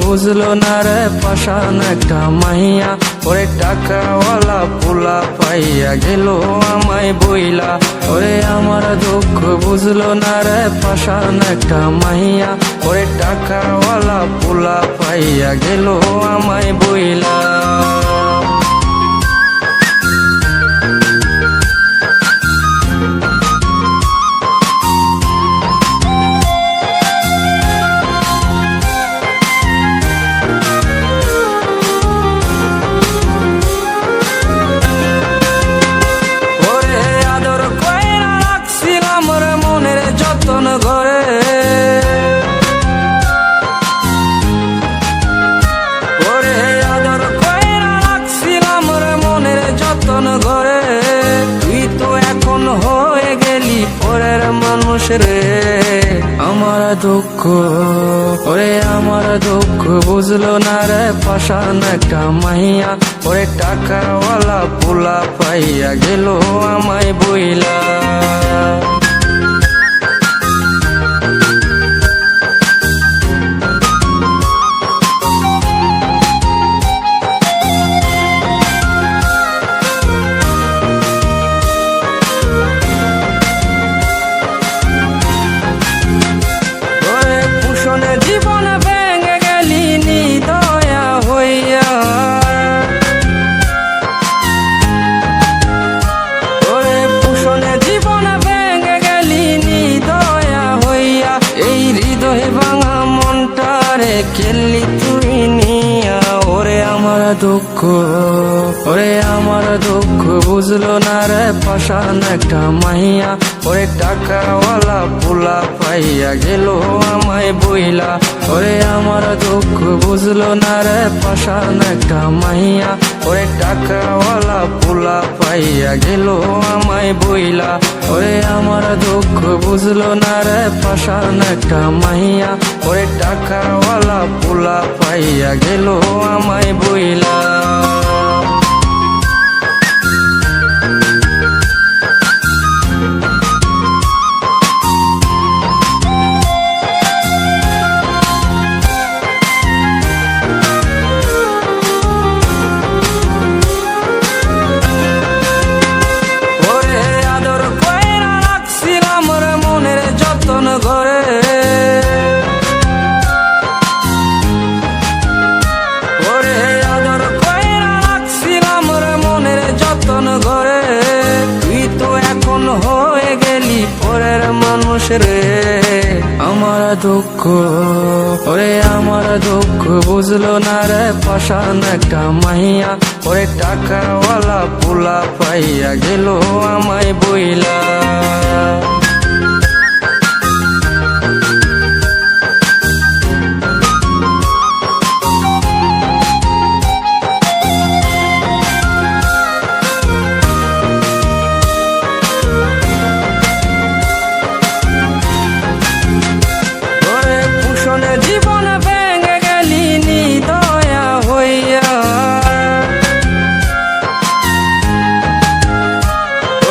বুঝলো না রে পাষাণ একটা মাইয়া, ওরে টাকাওয়ালা পোলা পাইয়া গেল আমায় বইলা। ওরে আমার দুঃখ বুঝলো না রে পাষাণ একটা মাইয়া, ওরে টাকাওয়ালা পোলা পাইয়া গেল আমায় বইলা। ঘরে ওরে আদর কইরা রাখছিলাম রে মনের যতন ঘরে, তুই তো এখন হয়ে গেলি পরের মানুষ রে। আমার দুঃখ ওরে আমার দুঃখ বুঝলো না রে পাষাণ একটা মাইয়া, ওরে টাকাওয়ালা পোলা পাইয়া গেল আমায় বইলা। জীবন ভেঙে গেলি নিদয়া হইয়া, ওরে পুষণে জীবন ভেঙে গেলি নিদয়া হইয়া। এই হৃদয় ভাঙা মনটারে খেললি তুই নিয়া। ওরে আমার দুঃখ ওরে আমার দুঃখ বুঝলো না রে পাষাণ একটা মাইয়া, ওরে টাকাওয়ালা পোলা পাইয়া গেল আমায় বইলা। ওরে আমার দুঃখ বুঝলো না রে পাষাণ একটা মাইয়া, ওরে টাকাওয়ালা পোলা পাইয়া গেল আমায় বইলা। ওরে আমার দুঃখ বুঝলো না রে পাষাণ একটা মাইয়া, ওরে টাকাওয়ালা পোলা পাইয়া গেল আমায় বইলা। ঘরে ওরে আদর কইরা রাখছিলাম রে মনের যতন ঘরে, তুই তো এখন হয়ে গেলি পরের মানুষ রে। আমার দুঃখ ওরে আমার দুঃখ বুঝলো না রে পাষাণ একটা মাইয়া, ওরে টাকাওয়ালা পোলা পাইয়া গেল আমায় বইলা। জীবন ভেঙে গেলি নিদয়া হইয়া,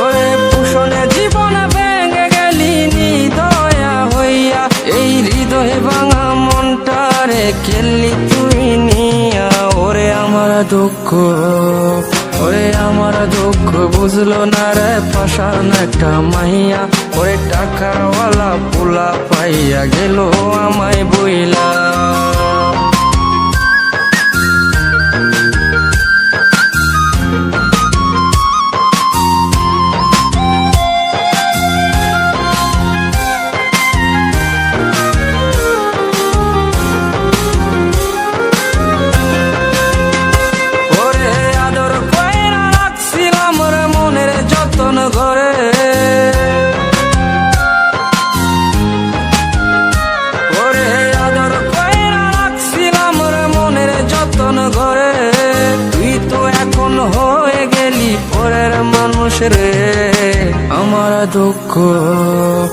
ওরে পুষণে জীবন ভেঙে গেলি নিদয়া হইয়া। এই হৃদয় ভাঙা মনটারে খেললি তুই নিয়া। ওরে আমার দুঃখ ওরে আমার দুঃখ বুঝলো না রে পাষাণ একটা মাইয়া, ওরে টাকাওয়ালা পোলা পাইয়া গেল আমায় বইলা। ঘরে ওরে আদর কইরা রাখছিলাম রে মনের যতন ঘরে, তুই তো এখন হয়ে গেলি পরের মানুষ রে। আমার দুঃখ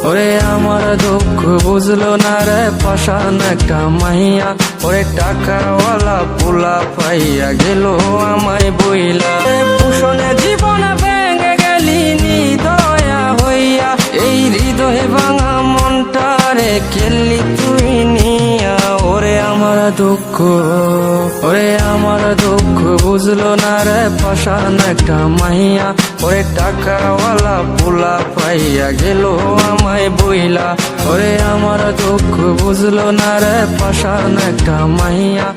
ওরে আমার দুঃখ বুঝলো না রে পাষাণ একটা মাইয়া, ওরে টাকাওয়ালা পোলা পাইয়া গেল আমায় বইলা। পুষণে জীবন ভেঙে গেলি নিদয়া হইয়া, এই হৃদয় ভাঙা মনটারে খেললি তুই নিয়া। ওরে ওরে আমার দুঃখ, ওরে আমার দুঃখ বুঝলো না রে পাশান একটা মাইয়া, ওরে টাকাওয়ালা পোলা পাইয়া গেল আমায় বইলা। ওরে আমার দুঃখ বুঝলো না রে পাশান একটা মাইয়া।